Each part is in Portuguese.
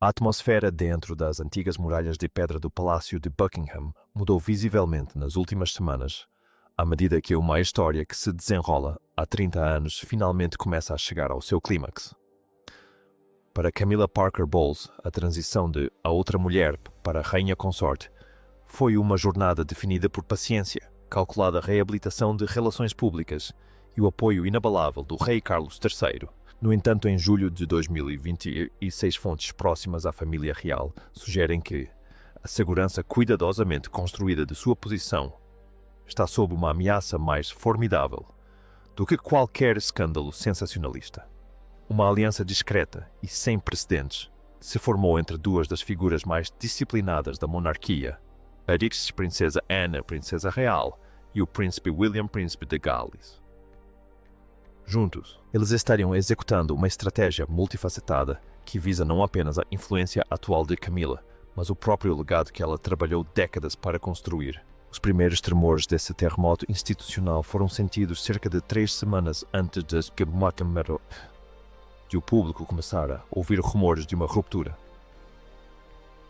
A atmosfera dentro das antigas muralhas de pedra do Palácio de Buckingham mudou visivelmente nas últimas semanas, à medida que uma história que se desenrola há 30 anos finalmente começa a chegar ao seu clímax. Para Camilla Parker Bowles, a transição de A Outra Mulher para a Rainha Consorte foi uma jornada definida por paciência, calculada reabilitação de relações públicas e o apoio inabalável do rei Carlos III. No entanto, em julho de 2026, fontes próximas à família real sugerem que a segurança cuidadosamente construída de sua posição está sob uma ameaça mais formidável do que qualquer escândalo sensacionalista. Uma aliança discreta e sem precedentes se formou entre duas das figuras mais disciplinadas da monarquia, a ex-princesa Anne, princesa real, e o príncipe William, príncipe de Gales. Juntos, eles estariam executando uma estratégia multifacetada que visa não apenas a influência atual de Camilla, mas o próprio legado que ela trabalhou décadas para construir. Os primeiros tremores desse terremoto institucional foram sentidos cerca de 3 semanas antes de o público começar a ouvir rumores de uma ruptura.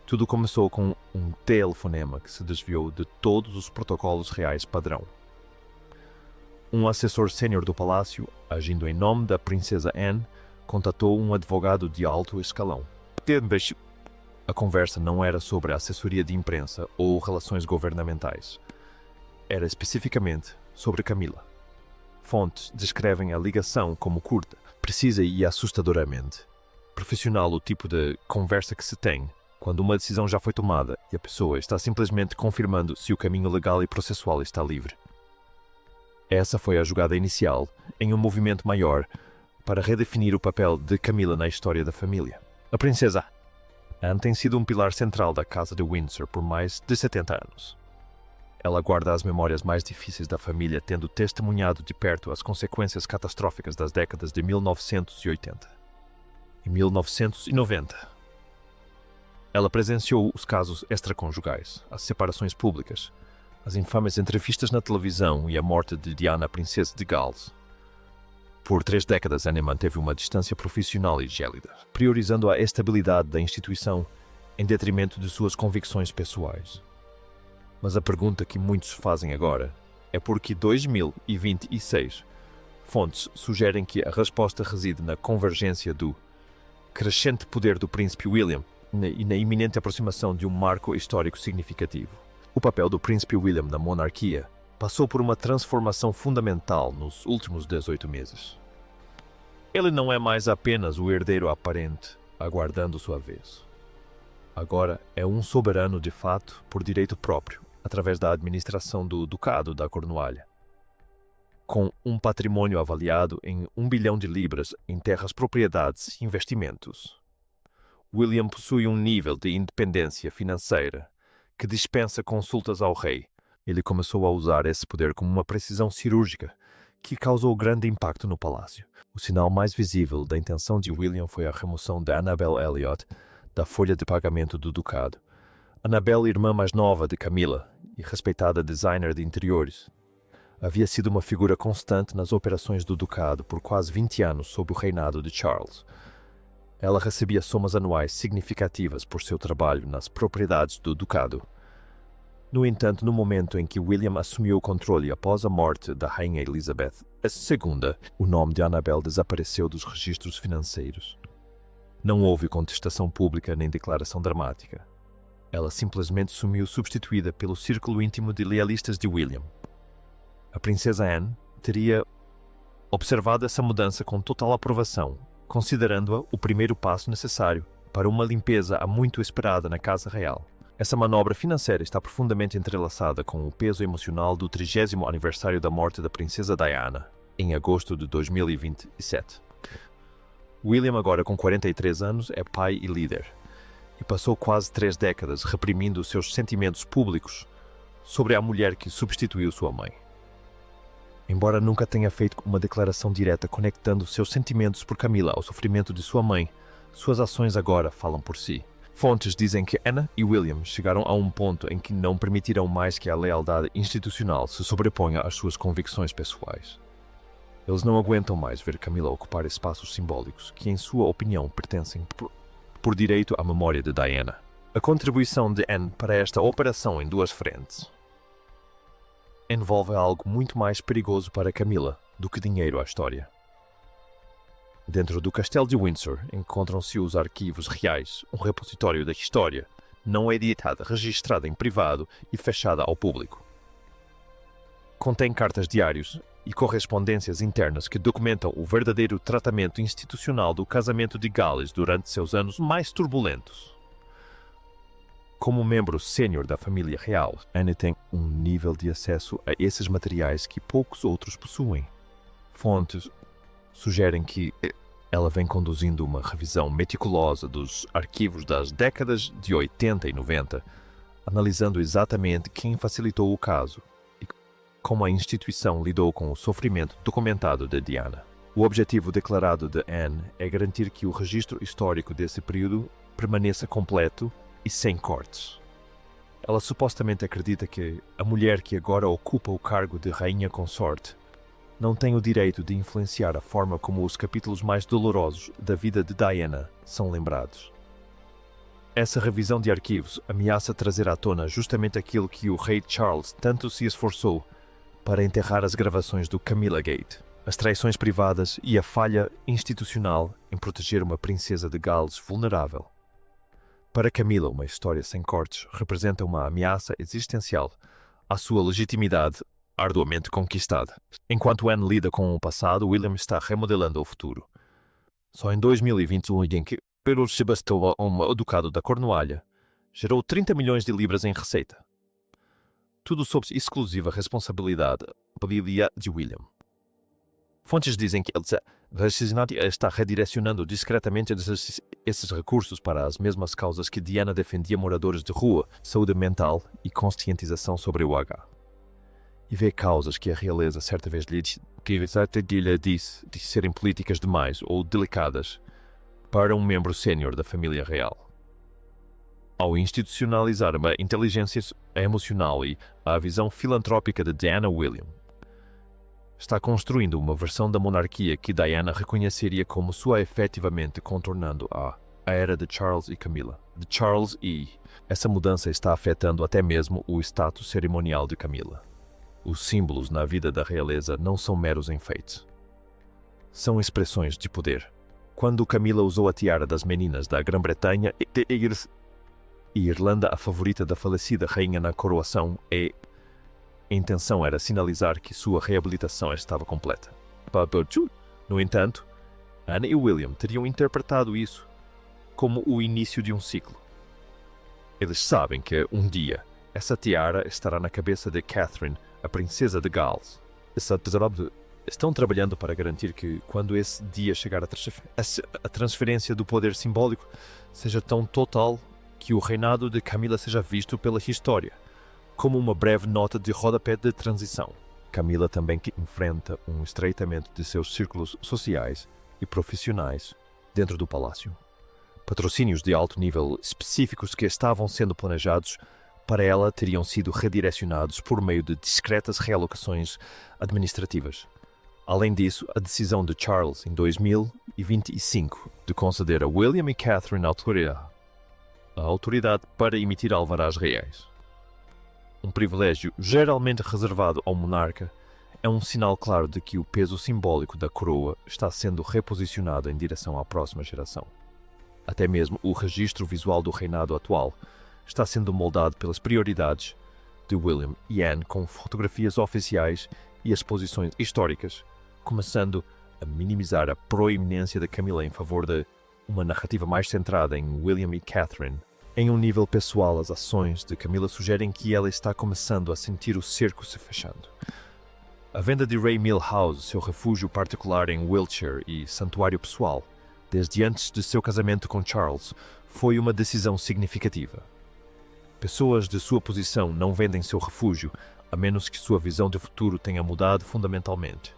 Tudo começou com um telefonema que se desviou de todos os protocolos reais padrão. Um assessor sênior do palácio, agindo em nome da princesa Anne, contatou um advogado de alto escalão. A conversa não era sobre assessoria de imprensa ou relações governamentais. Era especificamente sobre Camilla. Fontes descrevem a ligação como curta, precisa e assustadoramente profissional, o tipo de conversa que se tem quando uma decisão já foi tomada e a pessoa está simplesmente confirmando se o caminho legal e processual está livre. Essa foi a jogada inicial, em um movimento maior, para redefinir o papel de Camilla na história da família. A princesa Anne tem sido um pilar central da Casa de Windsor por mais de 70 anos. Ela guarda as memórias mais difíceis da família, tendo testemunhado de perto as consequências catastróficas das décadas de 1980 e 1990. Ela presenciou os casos extraconjugais, as separações públicas, as infames entrevistas na televisão e a morte de Diana, princesa de Gales. Por 3 décadas, Anne manteve uma distância profissional e gélida, priorizando a estabilidade da instituição em detrimento de suas convicções pessoais. Mas a pergunta que muitos fazem agora é por que 2026? Fontes sugerem que a resposta reside na convergência do crescente poder do príncipe William e na iminente aproximação de um marco histórico significativo. O papel do príncipe William na monarquia passou por uma transformação fundamental nos últimos 18 meses. Ele não é mais apenas o herdeiro aparente, aguardando sua vez. Agora é um soberano de fato por direito próprio, através da administração do Ducado da Cornualha. Com um patrimônio avaliado em 1 bilhão de libras em terras, propriedades e investimentos, William possui um nível de independência financeira que dispensa consultas ao rei. Ele começou a usar esse poder com uma precisão cirúrgica que causou grande impacto no palácio. O sinal mais visível da intenção de William foi a remoção de Annabel Elliot da folha de pagamento do ducado. Annabel, irmã mais nova de Camilla e respeitada designer de interiores, havia sido uma figura constante nas operações do ducado por quase 20 anos sob o reinado de Charles. Ela recebia somas anuais significativas por seu trabalho nas propriedades do ducado. No entanto, no momento em que William assumiu o controle após a morte da rainha Elizabeth II, o nome de Annabel desapareceu dos registros financeiros. Não houve contestação pública nem declaração dramática. Ela simplesmente sumiu, substituída pelo círculo íntimo de lealistas de William. A princesa Anne teria observado essa mudança com total aprovação, considerando-a o primeiro passo necessário para uma limpeza há muito esperada na Casa Real. Essa manobra financeira está profundamente entrelaçada com o peso emocional do 30º aniversário da morte da princesa Diana, em agosto de 2027. William, agora com 43 anos, é pai e líder, e passou quase 3 décadas reprimindo seus sentimentos públicos sobre a mulher que substituiu sua mãe. Embora nunca tenha feito uma declaração direta conectando seus sentimentos por Camilla ao sofrimento de sua mãe, suas ações agora falam por si. Fontes dizem que Anne e William chegaram a um ponto em que não permitirão mais que a lealdade institucional se sobreponha às suas convicções pessoais. Eles não aguentam mais ver Camilla ocupar espaços simbólicos que, em sua opinião, pertencem por direito à memória de Diana. A contribuição de Anne para esta operação em duas frentes envolve algo muito mais perigoso para Camilla do que dinheiro à história. Dentro do Castelo de Windsor encontram-se os arquivos reais, um repositório da história, não editada, registrada em privado e fechada ao público. Contém cartas diários e correspondências internas que documentam o verdadeiro tratamento institucional do casamento de Gales durante seus anos mais turbulentos. Como membro sênior da família real, Anne tem um nível de acesso a esses materiais que poucos outros possuem. Fontes sugerem que ela vem conduzindo uma revisão meticulosa dos arquivos das décadas de 80 e 90, analisando exatamente quem facilitou o caso e como a instituição lidou com o sofrimento documentado de Diana. O objetivo declarado de Anne é garantir que o registro histórico desse período permaneça completo e sem cortes. Ela supostamente acredita que a mulher que agora ocupa o cargo de rainha consorte não tem o direito de influenciar a forma como os capítulos mais dolorosos da vida de Diana são lembrados. Essa revisão de arquivos ameaça trazer à tona justamente aquilo que o rei Charles tanto se esforçou para enterrar: as gravações do Camilla Gate, as traições privadas e a falha institucional em proteger uma princesa de Gales vulnerável. Para Camilla, uma história sem cortes representa uma ameaça existencial à sua legitimidade arduamente conquistada. Enquanto Anne lida com o passado, William está remodelando o futuro. Só em 2021, em que Pedro Sebastão, o ducado da Cornualha, gerou 30 milhões de libras em receita. Tudo sob exclusiva responsabilidade de William. Fontes dizem que ele está redirecionando discretamente esses recursos para as mesmas causas que Diana defendia: moradores de rua, saúde mental e conscientização sobre o H. E vê causas que a realeza certa vez lhe disse de serem políticas demais ou delicadas para um membro sênior da família real. Ao institucionalizar a inteligência emocional e a visão filantrópica de Diana, William está construindo uma versão da monarquia que Diana reconheceria como sua, efetivamente contornando a era de Charles e Camilla. Essa mudança está afetando até mesmo o status cerimonial de Camilla. Os símbolos na vida da realeza não são meros enfeites. São expressões de poder. Quando Camilla usou a tiara das meninas da Grã-Bretanha e Irlanda, a favorita da falecida rainha na coroação, a intenção era sinalizar que sua reabilitação estava completa. No entanto, Anne e William teriam interpretado isso como o início de um ciclo. Eles sabem que, um dia, essa tiara estará na cabeça de Catherine, a princesa de Gales. Estão trabalhando para garantir que, quando esse dia chegar, a transferência do poder simbólico seja tão total que o reinado de Camilla seja visto pela história como uma breve nota de rodapé de transição. Camilla também enfrenta um estreitamento de seus círculos sociais e profissionais dentro do palácio. Patrocínios de alto nível específicos que estavam sendo planejados para ela teriam sido redirecionados por meio de discretas realocações administrativas. Além disso, a decisão de Charles, em 2025, de conceder a William e Catherine a autoridade para emitir alvarás reais, um privilégio geralmente reservado ao monarca, é um sinal claro de que o peso simbólico da coroa está sendo reposicionado em direção à próxima geração. Até mesmo o registro visual do reinado atual está sendo moldado pelas prioridades de William e Anne, com fotografias oficiais e exposições históricas, começando a minimizar a proeminência de Camilla em favor de uma narrativa mais centrada em William e Catherine. Em um nível pessoal, as ações de Camilla sugerem que ela está começando a sentir o cerco se fechando. A venda de Ray Mill House, seu refúgio particular em Wiltshire e santuário pessoal, desde antes de seu casamento com Charles, foi uma decisão significativa. Pessoas de sua posição não vendem seu refúgio, a menos que sua visão de futuro tenha mudado fundamentalmente.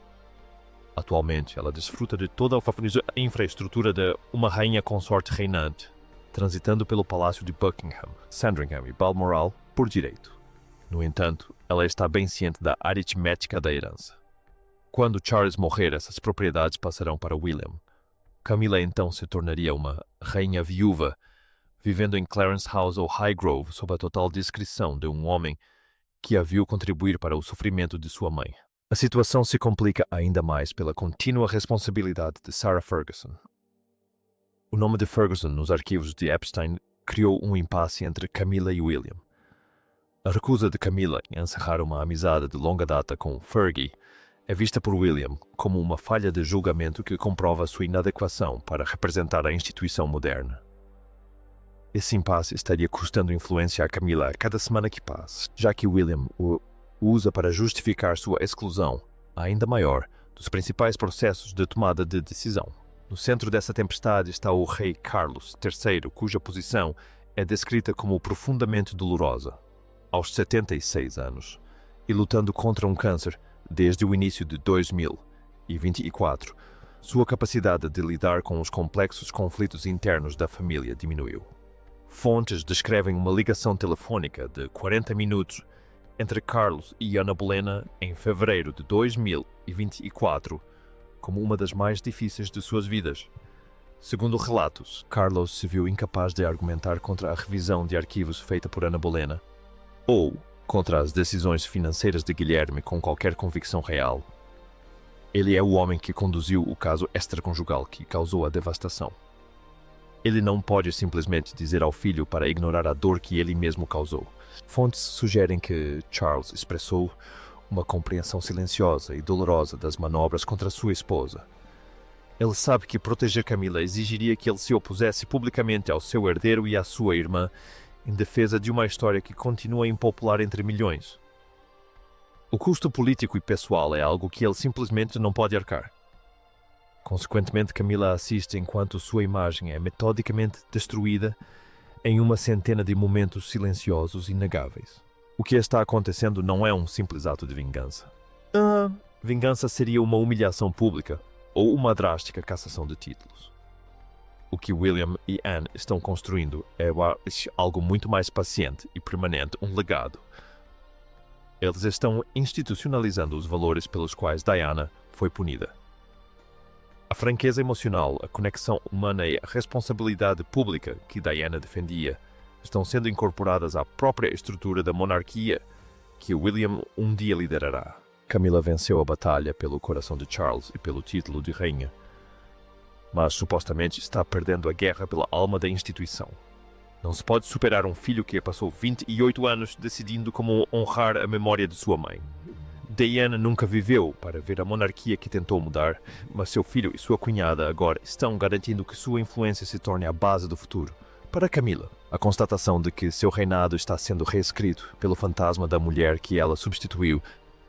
Atualmente, ela desfruta de toda a infraestrutura de uma rainha consorte reinante, transitando pelo palácio de Buckingham, Sandringham e Balmoral por direito. No entanto, ela está bem ciente da aritmética da herança. Quando Charles morrer, essas propriedades passarão para William. Camilla então se tornaria uma a rainha viúva, vivendo em Clarence House ou Highgrove sob a total discrição de um homem que a viu contribuir para o sofrimento de sua mãe. A situação se complica ainda mais pela contínua responsabilidade de Sarah Ferguson. O nome de Ferguson nos arquivos de Epstein criou um impasse entre Camilla e William. A recusa de Camilla em encerrar uma amizade de longa data com Fergie é vista por William como uma falha de julgamento que comprova sua inadequação para representar a instituição moderna. Esse impasse estaria custando influência a Camilla a cada semana que passa, já que William o usa para justificar sua exclusão, ainda maior, dos principais processos de tomada de decisão. No centro dessa tempestade está o rei Carlos III, cuja posição é descrita como profundamente dolorosa, aos 76 anos, e lutando contra um câncer desde o início de 2024. Sua capacidade de lidar com os complexos conflitos internos da família diminuiu. Fontes descrevem uma ligação telefônica de 40 minutos entre Carlos e Ana Bolena em fevereiro de 2024 como uma das mais difíceis de suas vidas. Segundo relatos, Carlos se viu incapaz de argumentar contra a revisão de arquivos feita por Ana Bolena ou contra as decisões financeiras de Guilherme com qualquer convicção real. Ele é o homem que conduziu o caso extraconjugal que causou a devastação. Ele não pode simplesmente dizer ao filho para ignorar a dor que ele mesmo causou. Fontes sugerem que Charles expressou uma compreensão silenciosa e dolorosa das manobras contra sua esposa. Ele sabe que proteger Camilla exigiria que ele se opusesse publicamente ao seu herdeiro e à sua irmã em defesa de uma história que continua impopular entre milhões. O custo político e pessoal é algo que ele simplesmente não pode arcar. Consequentemente, Camilla assiste enquanto sua imagem é metodicamente destruída em uma centena de momentos silenciosos e inegáveis. O que está acontecendo não é um simples ato de vingança. Vingança seria uma humilhação pública ou uma drástica cassação de títulos. O que William e Anne estão construindo é algo muito mais paciente e permanente, um legado. Eles estão institucionalizando os valores pelos quais Diana foi punida. A franqueza emocional, a conexão humana e a responsabilidade pública que Diana defendia estão sendo incorporadas à própria estrutura da monarquia que William um dia liderará. Camilla venceu a batalha pelo coração de Charles e pelo título de rainha, mas supostamente está perdendo a guerra pela alma da instituição. Não se pode superar um filho que passou 28 anos decidindo como honrar a memória de sua mãe. Diana nunca viveu para ver a monarquia que tentou mudar, mas seu filho e sua cunhada agora estão garantindo que sua influência se torne a base do futuro. Para Camilla, a constatação de que seu reinado está sendo reescrito pelo fantasma da mulher que ela substituiu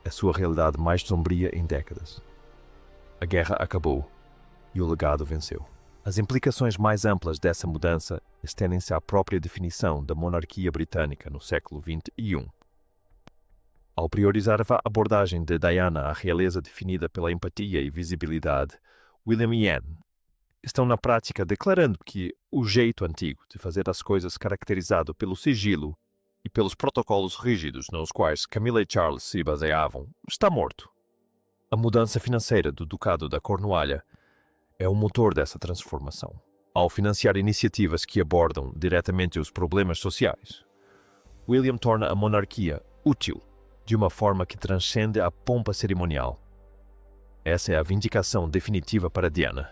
é sua realidade mais sombria em décadas. A guerra acabou e o legado venceu. As implicações mais amplas dessa mudança estendem-se à própria definição da monarquia britânica no século XXI. Ao priorizar a abordagem de Diana à realeza definida pela empatia e visibilidade, William e Anne estão na prática declarando que o jeito antigo de fazer as coisas caracterizado pelo sigilo e pelos protocolos rígidos nos quais Camilla e Charles se baseavam está morto. A mudança financeira do Ducado da Cornualha é o motor dessa transformação. Ao financiar iniciativas que abordam diretamente os problemas sociais, William torna a monarquia útil de uma forma que transcende a pompa cerimonial. Essa é a vindicação definitiva para Diana,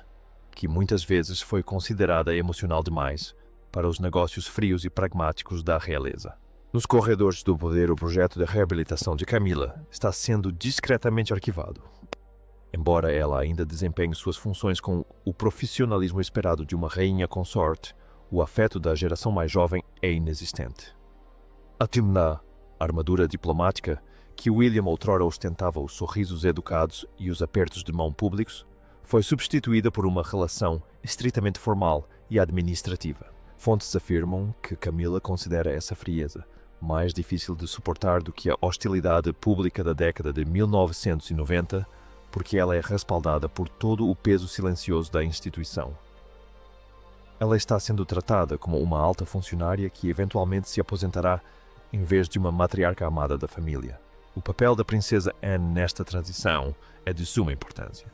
que muitas vezes foi considerada emocional demais para os negócios frios e pragmáticos da realeza. Nos corredores do poder, o projeto de reabilitação de Camilla está sendo discretamente arquivado. Embora ela ainda desempenhe suas funções com o profissionalismo esperado de uma rainha consorte, o afeto da geração mais jovem é inexistente. A timna armadura diplomática, que William outrora ostentava os sorrisos educados e os apertos de mão públicos, foi substituída por uma relação estritamente formal e administrativa. Fontes afirmam que Camilla considera essa frieza mais difícil de suportar do que a hostilidade pública da década de 1990, porque ela é respaldada por todo o peso silencioso da instituição. Ela está sendo tratada como uma alta funcionária que eventualmente se aposentará em vez de uma matriarca amada da família. O papel da princesa Anne nesta transição é de suma importância.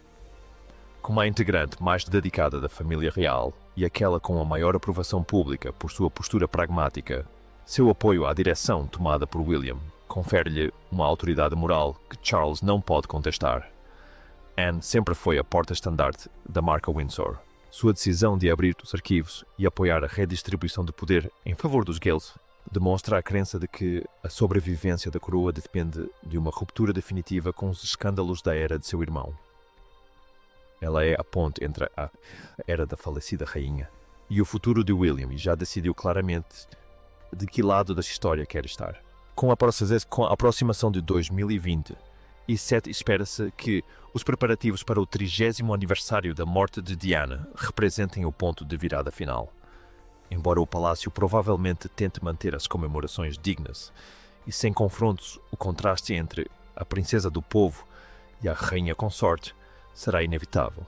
Como a integrante mais dedicada da família real, e aquela com a maior aprovação pública por sua postura pragmática, seu apoio à direção tomada por William confere-lhe uma autoridade moral que Charles não pode contestar. Anne sempre foi a porta-estandarte da marca Windsor. Sua decisão de abrir os arquivos e apoiar a redistribuição de poder em favor dos Gales demonstra a crença de que a sobrevivência da coroa depende de uma ruptura definitiva com os escândalos da era de seu irmão. Ela é a ponte entre a era da falecida rainha e o futuro de William e já decidiu claramente de que lado da história quer estar. Com a aproximação de 2027, espera-se que os preparativos para o 30º aniversário da morte de Diana representem o ponto de virada final. Embora o palácio provavelmente tente manter as comemorações dignas e sem confrontos, o contraste entre a princesa do povo e a rainha consorte será inevitável.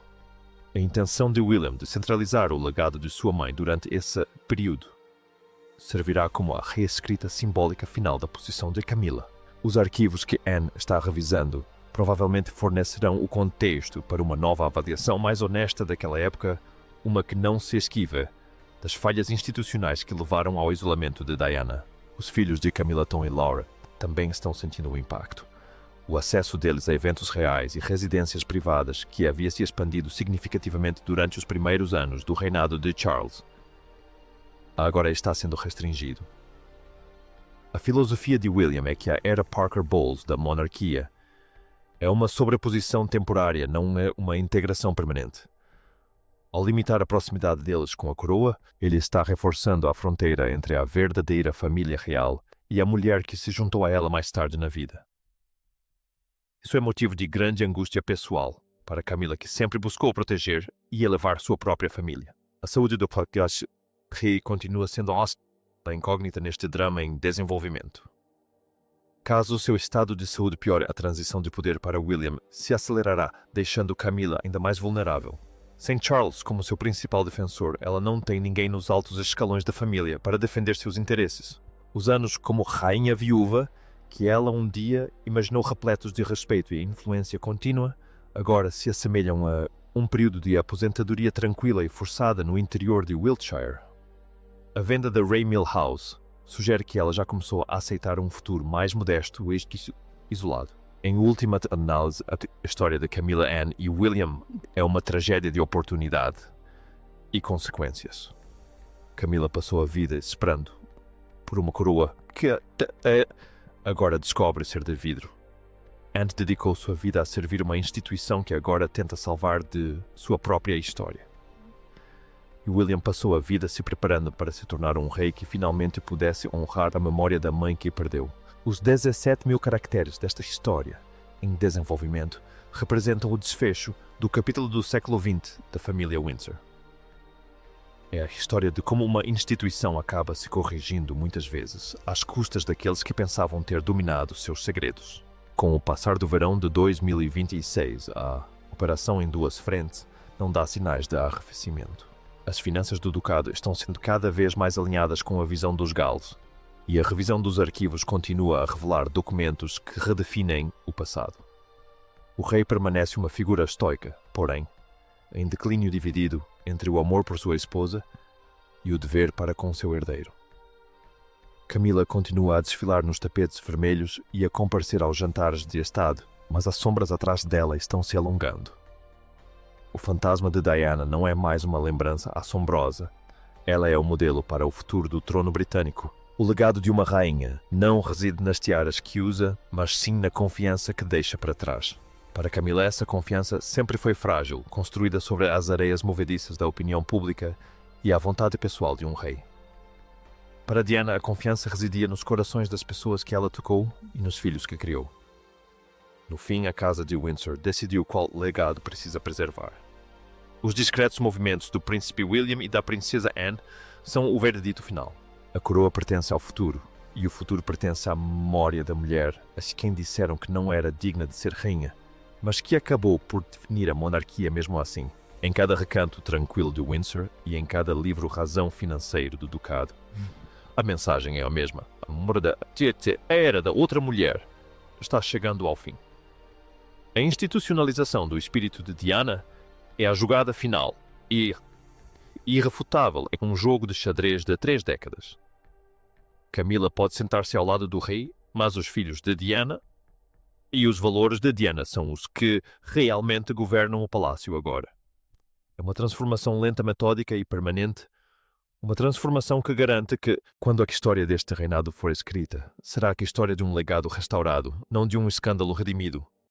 A intenção de William de centralizar o legado de sua mãe durante esse período servirá como a reescrita simbólica final da posição de Camila. Os arquivos que Anne está revisando provavelmente fornecerão o contexto para uma nova avaliação mais honesta daquela época, uma que não se esquiva das falhas institucionais que levaram ao isolamento de Diana. Os filhos de Camilla, Tom e Laura também estão sentindo o impacto. O acesso deles a eventos reais e residências privadas, que havia se expandido significativamente durante os primeiros anos do reinado de Charles, agora está sendo restringido. A filosofia de William é que a era Parker Bowles da monarquia é uma sobreposição temporária, não é uma integração permanente. Ao limitar a proximidade deles com a coroa, ele está reforçando a fronteira entre a verdadeira família real e a mulher que se juntou a ela mais tarde na vida. Isso é motivo de grande angústia pessoal para Camila, que sempre buscou proteger e elevar sua própria família. A saúde do rei continua sendo a incógnita neste drama em desenvolvimento. Caso o seu estado de saúde piore, a transição de poder para William se acelerará, deixando Camila ainda mais vulnerável. Sem Charles como seu principal defensor, ela não tem ninguém nos altos escalões da família para defender seus interesses. Os anos como rainha viúva, que ela um dia imaginou repletos de respeito e influência contínua, agora se assemelham a um período de aposentadoria tranquila e forçada no interior de Wiltshire. A venda da Ray Mill House sugere que ela já começou a aceitar um futuro mais modesto e isolado. Em última análise, a história de Camilla, Anne e William é uma tragédia de oportunidade e consequências. Camilla passou a vida esperando por uma coroa que agora descobre ser de vidro. Anne dedicou sua vida a servir uma instituição que agora tenta salvar de sua própria história. E William passou a vida se preparando para se tornar um rei que finalmente pudesse honrar a memória da mãe que perdeu. Os 17.000 caracteres desta história em desenvolvimento representam o desfecho do capítulo do século XX da família Windsor. É a história de como uma instituição acaba se corrigindo muitas vezes às custas daqueles que pensavam ter dominado seus segredos. Com o passar do verão de 2026, a operação em duas frentes não dá sinais de arrefecimento. As finanças do Ducado estão sendo cada vez mais alinhadas com a visão dos Gales, e a revisão dos arquivos continua a revelar documentos que redefinem o passado. O rei permanece uma figura estoica, porém, em declínio dividido entre o amor por sua esposa e o dever para com seu herdeiro. Camila continua a desfilar nos tapetes vermelhos e a comparecer aos jantares de Estado, mas as sombras atrás dela estão se alongando. O fantasma de Diana não é mais uma lembrança assombrosa. Ela é o modelo para o futuro do trono britânico. O legado de uma rainha não reside nas tiaras que usa, mas sim na confiança que deixa para trás. Para Camila, essa confiança sempre foi frágil, construída sobre as areias movediças da opinião pública e a vontade pessoal de um rei. Para Diana, a confiança residia nos corações das pessoas que ela tocou e nos filhos que criou. No fim, a Casa de Windsor decidiu qual legado precisa preservar. Os discretos movimentos do príncipe William e da princesa Anne são o veredito final. A coroa pertence ao futuro, e o futuro pertence à memória da mulher, a quem disseram que não era digna de ser rainha, mas que acabou por definir a monarquia mesmo assim. Em cada recanto tranquilo de Windsor e em cada livro razão financeiro do Ducado, a mensagem é a mesma. A era da outra mulher está chegando ao fim. A institucionalização do espírito de Diana é a jogada final e irrefutável é um jogo de xadrez de 3 décadas. Camila pode sentar-se ao lado do rei, mas os filhos de Diana e os valores de Diana são os que realmente governam o palácio agora. É uma transformação lenta, metódica e permanente. Uma transformação que garante que, quando a história deste reinado for escrita, será a história de um legado restaurado, não de um escândalo redimido.